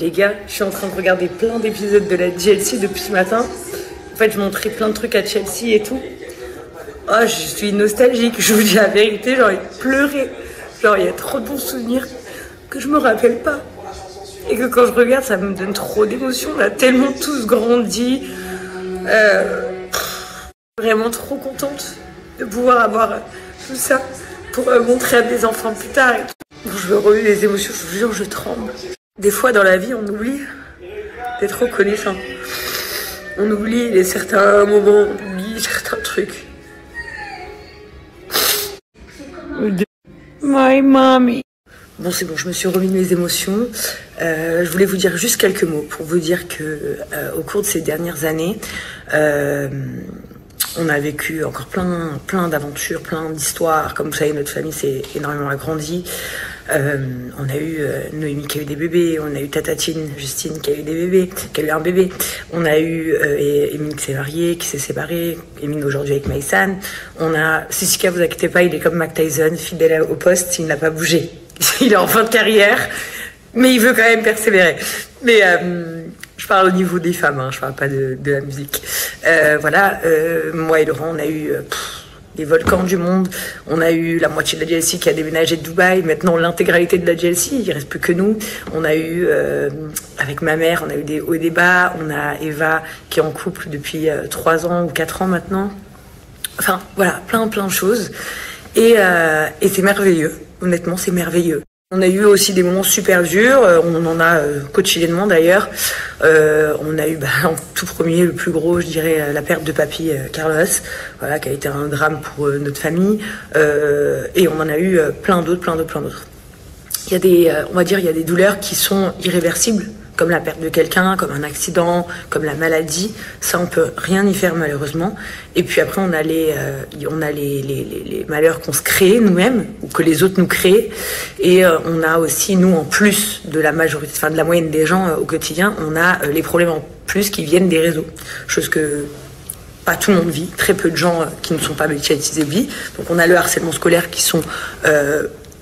Les gars, je suis en train de regarder plein d'épisodes de la JLC depuis ce matin. En fait, je montrais plein de trucs à Chelsea et tout. Oh, je suis nostalgique, je vous dis la vérité, j'ai envie de pleurer. Genre, il y a trop de bons souvenirs que je me rappelle pas. Et que quand je regarde, ça me donne trop d'émotions. On a tellement tous grandi. Vraiment trop contente de pouvoir avoir tout ça pour montrer à des enfants plus tard. Et tout. Je veux revivre les émotions, je vous jure, je tremble. Des fois, dans la vie, on oublie d'être reconnaissant. On oublie certains moments, on oublie certains trucs. My mommy. Bon, c'est bon, je me suis remis de mes émotions. Je voulais vous dire juste quelques mots pour vous dire que au cours de ces dernières années, on a vécu encore plein d'aventures, plein d'histoires. Comme vous savez, notre famille s'est énormément agrandie. On a eu Noémie qui a eu des bébés, on a eu Tatatine, Justine qui a eu des bébés, qui a eu un bébé. On a eu Emine qui s'est mariée, qui s'est séparée. Emine aujourd'hui avec Maïsan. On a Sissika, vous inquiétez pas, il est comme Mac Tyson, fidèle au poste, il n'a pas bougé. Il est en fin de carrière, mais il veut quand même persévérer. Mais je parle au niveau des femmes, hein, je parle pas de la musique. Voilà, moi et Laurent, on a eu les volcans du monde. On a eu la moitié de la JLC qui a déménagé de Dubaï. Maintenant, l'intégralité de la JLC, il reste plus que nous. On a eu, avec ma mère, on a eu des hauts et des bas. On a Eva qui est en couple depuis 3 ans ou 4 ans maintenant. Enfin, voilà, plein de choses. Et c'est merveilleux. Honnêtement, c'est merveilleux. On a eu aussi des moments super durs, on en a quotidiennement d'ailleurs. On a eu en tout premier, le plus gros, je dirais, la perte de papy Carlos, voilà, qui a été un drame pour notre famille. Et on en a eu plein d'autres. Il y a il y a des douleurs qui sont irréversibles, comme la perte de quelqu'un, comme un accident, comme la maladie. Ça, on peut rien y faire malheureusement. Et puis après, on a les malheurs qu'on se crée nous-mêmes ou que les autres nous créent. Et on a aussi, nous, en plus de la majorité, enfin de la moyenne des gens au quotidien, on a les problèmes en plus qui viennent des réseaux. Chose que pas tout le monde vit. Très peu de gens qui ne sont pas médiatisés vivent. Donc on a le harcèlement scolaire qui sont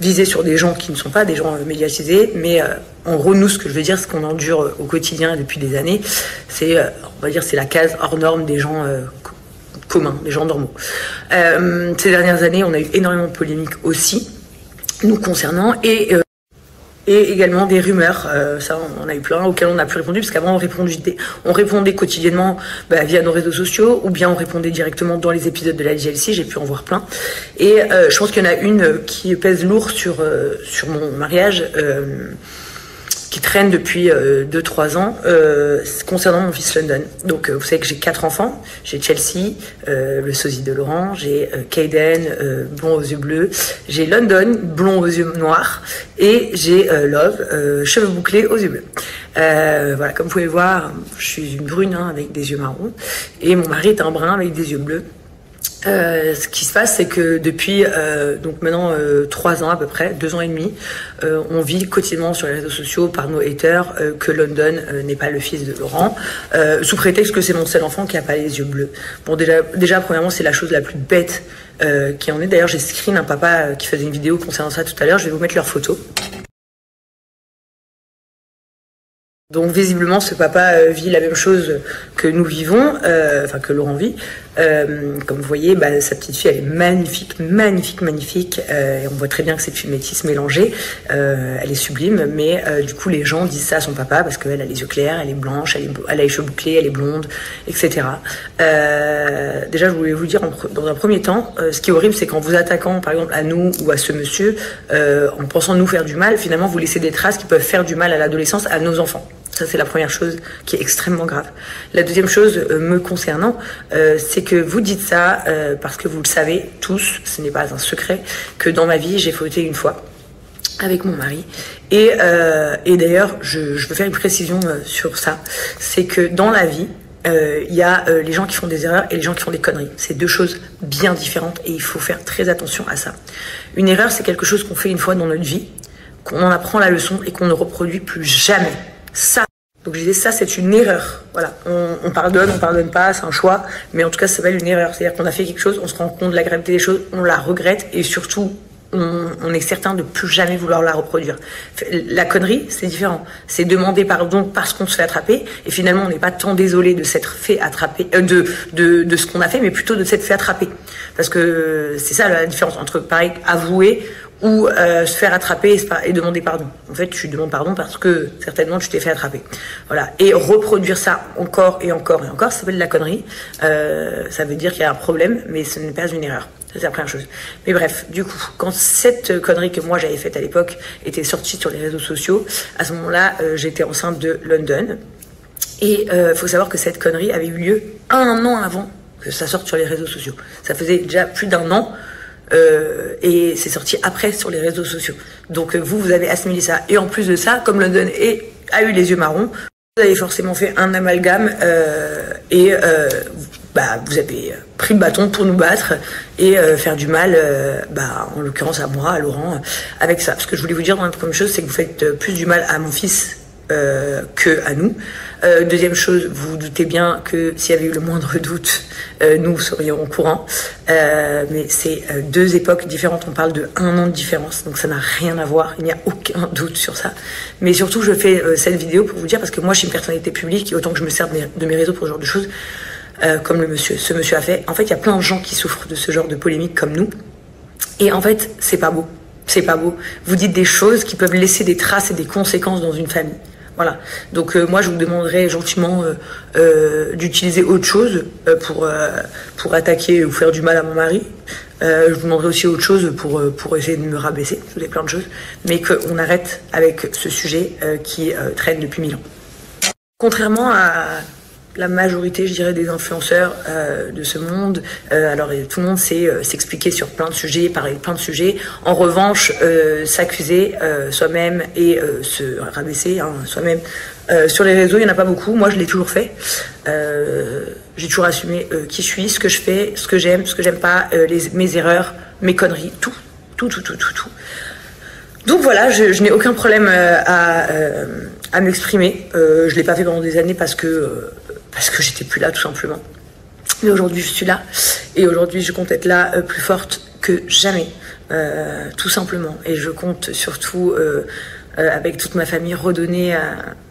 visés sur des gens qui ne sont pas des gens médiatisés, mais en gros, nous, ce que je veux dire, ce qu'on endure au quotidien depuis des années, c'est, on va dire, c'est la case hors norme des gens communs, des gens normaux. Ces dernières années, on a eu énormément de polémiques aussi, nous concernant, et également des rumeurs, ça on a eu plein auxquelles on n'a plus répondu, parce qu'avant on répondait quotidiennement via nos réseaux sociaux, ou bien on répondait directement dans les épisodes de la JLC, j'ai pu en voir plein. Et je pense qu'il y en a une qui pèse lourd sur mon mariage, qui traîne depuis 2-3 ans, concernant mon fils London. Donc vous savez que j'ai 4 enfants, j'ai Chelsea, le sosie de Laurent, j'ai Kaden, blond aux yeux bleus, j'ai London, blond aux yeux noirs, et j'ai Love, cheveux bouclés aux yeux bleus. Voilà, comme vous pouvez voir, je suis une brune avec des yeux marrons, et mon mari est un brun avec des yeux bleus. Ce qui se passe, c'est que depuis donc maintenant 3 ans à peu près, 2 ans et demi, on vit quotidiennement sur les réseaux sociaux par nos haters que London n'est pas le fils de Laurent, sous prétexte que c'est mon seul enfant qui a pas les yeux bleus. Bon, déjà premièrement, c'est la chose la plus bête qui en est. D'ailleurs, j'ai screen un papa qui faisait une vidéo concernant ça tout à l'heure. Je vais vous mettre leur photo. Donc visiblement, ce papa vit la même chose que nous vivons, enfin que Laurent vit. Comme vous voyez, sa petite fille, elle est magnifique. Et on voit très bien que c'est une métisse mélangée. Elle est sublime, mais du coup, les gens disent ça à son papa parce qu'elle a les yeux clairs, elle est blanche, elle a les cheveux bouclés, elle est blonde, etc. Déjà, je voulais vous dire, dans un premier temps, ce qui est horrible, c'est qu'en vous attaquant, par exemple, à nous ou à ce monsieur, en pensant nous faire du mal, finalement, vous laissez des traces qui peuvent faire du mal à l'adolescence, à nos enfants. Ça, c'est la première chose qui est extrêmement grave. La deuxième chose me concernant, c'est que vous dites ça parce que vous le savez tous, ce n'est pas un secret, que dans ma vie, j'ai fauté une fois avec mon mari. Et d'ailleurs, je veux faire une précision sur ça. C'est que dans la vie, il y a les gens qui font des erreurs et les gens qui font des conneries. C'est 2 choses bien différentes et il faut faire très attention à ça. Une erreur, c'est quelque chose qu'on fait une fois dans notre vie, qu'on en apprend la leçon et qu'on ne reproduit plus jamais. Ça. Donc je disais, ça c'est une erreur. Voilà, on pardonne pas, c'est un choix, mais en tout cas ça s'appelle une erreur. C'est-à-dire qu'on a fait quelque chose, on se rend compte de la gravité des choses, on la regrette et surtout on est certain de plus jamais vouloir la reproduire. La connerie, c'est différent. C'est demander pardon parce qu'on se fait attraper, et finalement on n'est pas tant désolé de s'être fait attraper, de ce qu'on a fait, mais plutôt de s'être fait attraper. Parce que c'est ça la différence entre, pareil, avouer ou se faire attraper et demander pardon. En fait, tu demandes pardon parce que certainement tu t'es fait attraper. Voilà. Et reproduire ça encore et encore et encore, ça s'appelle de la connerie. Ça veut dire qu'il y a un problème, mais ce n'est pas une erreur. C'est la première chose. Mais bref, du coup, quand cette connerie que moi j'avais faite à l'époque était sortie sur les réseaux sociaux, à ce moment-là, j'étais enceinte de London. Et faut savoir que cette connerie avait eu lieu 1 an avant que ça sorte sur les réseaux sociaux. Ça faisait déjà plus d'1 an. Et c'est sorti après sur les réseaux sociaux. Donc vous avez assimilé ça. Et en plus de ça, comme London a eu les yeux marrons, vous avez forcément fait un amalgame et vous avez pris le bâton pour nous battre et faire du mal, en l'occurrence à moi, à Laurent, avec ça. Ce que je voulais vous dire dans la première chose, c'est que vous faites plus du mal à mon fils que à nous. Deuxième chose, vous vous doutez bien que s'il y avait eu le moindre doute, nous serions au courant. Mais c'est 2 époques différentes. On parle de 1 an de différence, donc ça n'a rien à voir. Il n'y a aucun doute sur ça. Mais surtout, je fais cette vidéo pour vous dire, parce que moi, je suis une personnalité publique, et autant que je me sers de mes réseaux pour ce genre de choses, comme ce monsieur a fait. En fait, il y a plein de gens qui souffrent de ce genre de polémique comme nous. Et en fait, c'est pas beau. C'est pas beau. Vous dites des choses qui peuvent laisser des traces et des conséquences dans une famille. Voilà. Donc moi, je vous demanderais gentiment d'utiliser autre chose pour attaquer ou faire du mal à mon mari. Je vous demanderais aussi autre chose pour essayer de me rabaisser. Je vous dis plein de choses. Mais qu'on arrête avec ce sujet qui traîne depuis 1000 ans. Contrairement à la majorité, je dirais, des influenceurs de ce monde. Alors, tout le monde sait s'expliquer sur plein de sujets, parler de plein de sujets. En revanche, s'accuser soi-même et se rabaisser soi-même sur les réseaux, il n'y en a pas beaucoup. Moi, je l'ai toujours fait. J'ai toujours assumé qui je suis, ce que je fais, ce que j'aime pas, mes erreurs, mes conneries, tout. Donc voilà, je n'ai aucun problème à m'exprimer. Je l'ai pas fait pendant des années parce que j'étais plus là, tout simplement. Mais aujourd'hui, je suis là. Et aujourd'hui, je compte être là plus forte que jamais. Tout simplement. Et je compte surtout, avec toute ma famille, redonner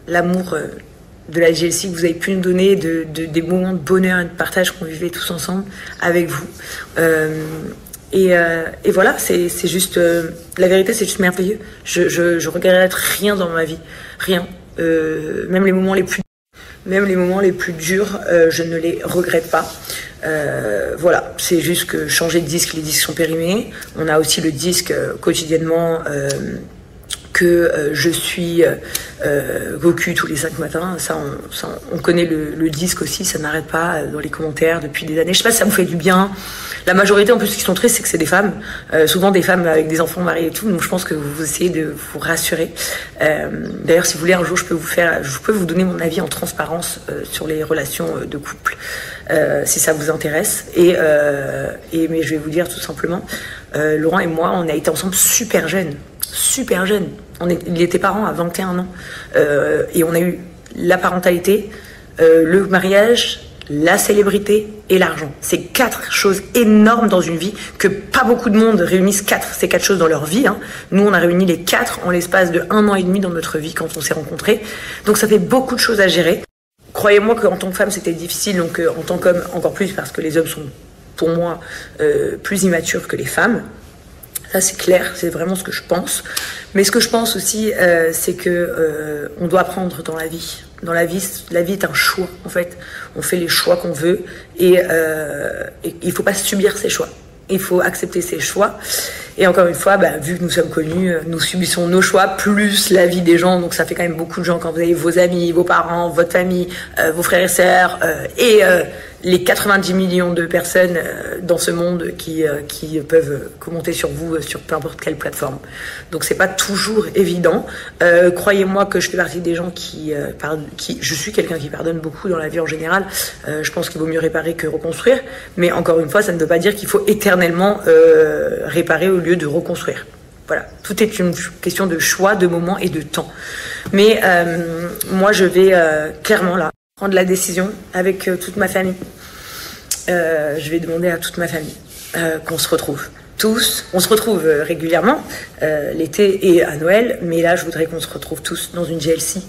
l'amour de la GLC que vous avez pu nous donner, des moments de bonheur et de partage qu'on vivait tous ensemble avec vous. Et voilà, c'est juste... la vérité, c'est juste merveilleux. Je regrette rien dans ma vie. Rien. Même les moments les plus durs, je ne les regrette pas. Voilà, c'est juste que changer de disque, les disques sont périmés. On a aussi le disque quotidiennement que je suis Goku tous les 5 matins. Ça, on connaît le disque aussi, ça n'arrête pas dans les commentaires depuis des années. Je sais pas si ça vous fait du bien. La majorité, en plus, qui sont tristes, c'est que c'est des femmes. Souvent des femmes avec des enfants mariés et tout. Donc je pense que vous essayez de vous rassurer. D'ailleurs, si vous voulez, un jour, je peux vous donner mon avis en transparence sur les relations de couple, si ça vous intéresse. Mais je vais vous dire tout simplement, Laurent et moi, on a été ensemble super jeunes. Super jeune. Il était parent à 21 ans. Et on a eu la parentalité, le mariage, la célébrité et l'argent. C'est 4 choses énormes dans une vie que pas beaucoup de monde réunissent ces 4 choses dans leur vie. Nous, on a réuni les 4 en l'espace de 1 an et demi dans notre vie quand on s'est rencontrés. Donc ça fait beaucoup de choses à gérer. Croyez-moi qu'en tant que femme, c'était difficile. Donc en tant qu'homme, encore plus parce que les hommes sont, pour moi, plus immatures que les femmes. Ça, c'est clair, c'est vraiment ce que je pense. Mais ce que je pense aussi, c'est que on doit apprendre dans la vie. Dans la vie est un choix, en fait. On fait les choix qu'on veut et il faut pas subir ses choix. Il faut accepter ses choix. Et encore une fois, vu que nous sommes connus, nous subissons nos choix plus la vie des gens. Donc ça fait quand même beaucoup de gens quand vous avez vos amis, vos parents, votre famille, vos frères et sœurs et les 90 millions de personnes dans ce monde qui peuvent commenter sur vous sur peu importe quelle plateforme. Donc c'est pas toujours évident. Croyez-moi que je fais partie des gens je suis quelqu'un qui pardonne beaucoup dans la vie en général. Je pense qu'il vaut mieux réparer que reconstruire. Mais encore une fois, ça ne veut pas dire qu'il faut éternellement réparer au lieu de reconstruire. Voilà, tout est une question de choix, de moment et de temps. Mais moi, je vais clairement là prendre la décision avec toute ma famille. Je vais demander à toute ma famille qu'on se retrouve. tous. On se retrouve régulièrement l'été et à Noël, mais là je voudrais qu'on se retrouve tous dans une GLC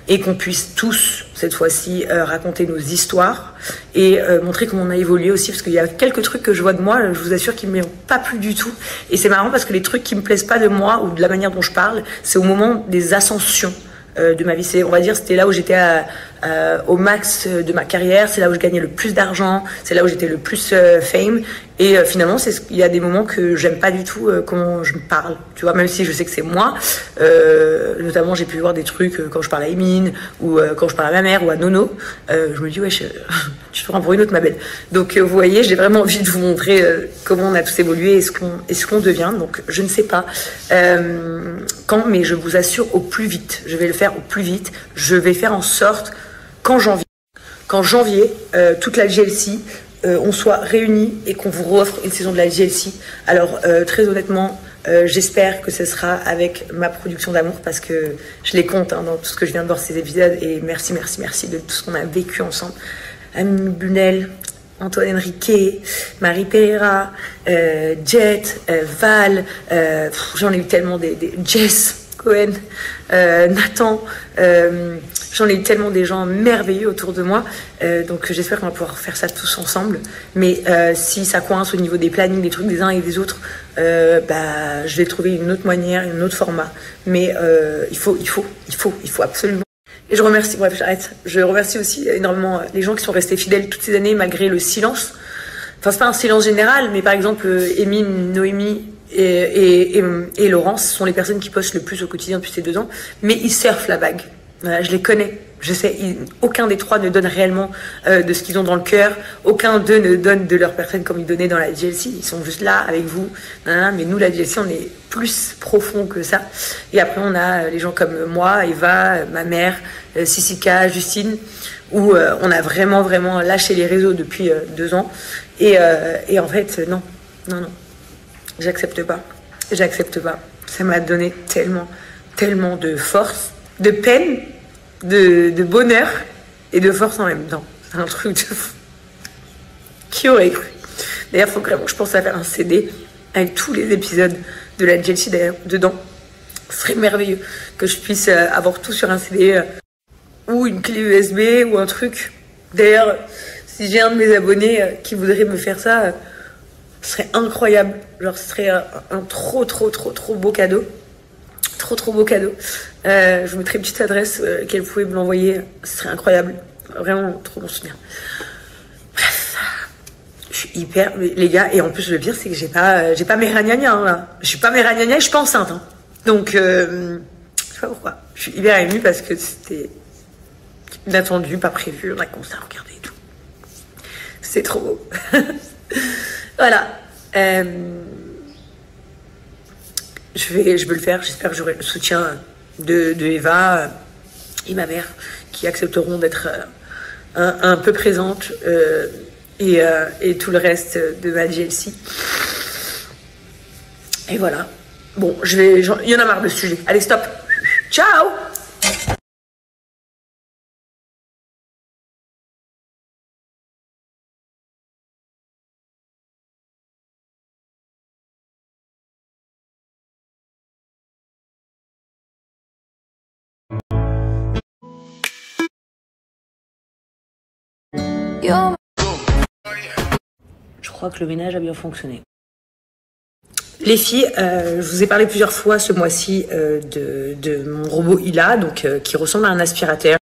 et qu'on puisse tous cette fois-ci raconter nos histoires et montrer comment on a évolué aussi, parce qu'il y a quelques trucs que je vois de moi, je vous assure qu'ils ne m'ont pas plu du tout, et c'est marrant parce que les trucs qui me plaisent pas de moi ou de la manière dont je parle, c'est au moment des ascensions de ma vie. On va dire, c'était là où j'étais au max de ma carrière, c'est là où je gagnais le plus d'argent, c'est là où j'étais le plus fame, et finalement il y a des moments que j'aime pas du tout comment je me parle, tu vois, même si je sais que c'est moi. Notamment j'ai pu voir des trucs quand je parle à Emine ou quand je parle à ma mère ou à Nono, je me dis ouais, tu te prends pour une autre, ma belle. Donc vous voyez, j'ai vraiment envie de vous montrer comment on a tous évolué et ce qu'on devient. Donc je ne sais pas quand, mais je vous assure au plus vite, je vais le faire au plus vite. Je vais faire en sorte qu'en janvier, toute la GLC, on soit réunis et qu'on vous offre une saison de la GLC. Alors très honnêtement, j'espère que ce sera avec ma production d'amour, parce que je les compte dans tout ce que je viens de voir ces épisodes, et merci de tout ce qu'on a vécu ensemble. Amine Bunel, Antoine Henriquet, Marie Pereira, Jet, Val, j'en ai eu tellement des Jess Cohen, Nathan, j'en ai eu tellement des gens merveilleux autour de moi, donc j'espère qu'on va pouvoir faire ça tous ensemble. Mais si ça coince au niveau des plannings, des trucs des uns et des autres, je vais trouver une autre manière, un autre format. Mais il faut absolument. Et je remercie, bref, j'arrête. Je remercie aussi énormément les gens qui sont restés fidèles toutes ces années malgré le silence. Enfin, c'est pas un silence général, mais par exemple, Emine, Noémie et Laurence sont les personnes qui postent le plus au quotidien depuis ces 2 ans. Mais ils surfent la vague. Voilà, je les connais. Je sais, aucun des 3 ne donne réellement de ce qu'ils ont dans le cœur. Aucun d'eux ne donne de leur personne comme ils donnaient dans la GLC. Ils sont juste là avec vous. Mais nous, la GLC, on est plus profond que ça. Et après, on a les gens comme moi, Eva, ma mère, Sissika, Justine, où on a vraiment lâché les réseaux depuis 2 ans. Et en fait, non. J'accepte pas. Ça m'a donné tellement de force, de peine, de bonheur et de force en même temps. C'est un truc de fou. Qui aurait cru? D'ailleurs, il faut vraiment que je pense à faire un CD avec tous les épisodes de la GLC d'ailleurs dedans. Ce serait merveilleux que je puisse avoir tout sur un CD ou une clé USB ou un truc. D'ailleurs, si j'ai un de mes abonnés qui voudrait me faire ça, ce serait incroyable. Genre, ce serait un trop beau cadeau. Trop beau cadeau. Je vous mettrai une petite adresse qu'elle pouvait me l'envoyer. Ce serait incroyable. Vraiment trop bon souvenir. Bref. Je suis hyper... Les gars, et en plus le pire c'est que j'ai pas mes ragnagnas là. Je suis pas mes ragnagnas et je suis pas enceinte. Hein. Donc, je sais pas pourquoi. Je suis hyper émue parce que c'était inattendu, pas prévu. On a commencé à regarder et tout. C'est trop beau. Voilà. Je vais le faire. J'espère que j'aurai le soutien de Eva et ma mère qui accepteront d'être un peu présentes et tout le reste de ma GLC. Et voilà. Bon, il y en a marre de ce sujet. Allez, stop. Ciao. Je crois que le ménage a bien fonctionné. Les filles, je vous ai parlé plusieurs fois ce mois-ci de mon robot Ila, donc qui ressemble à un aspirateur.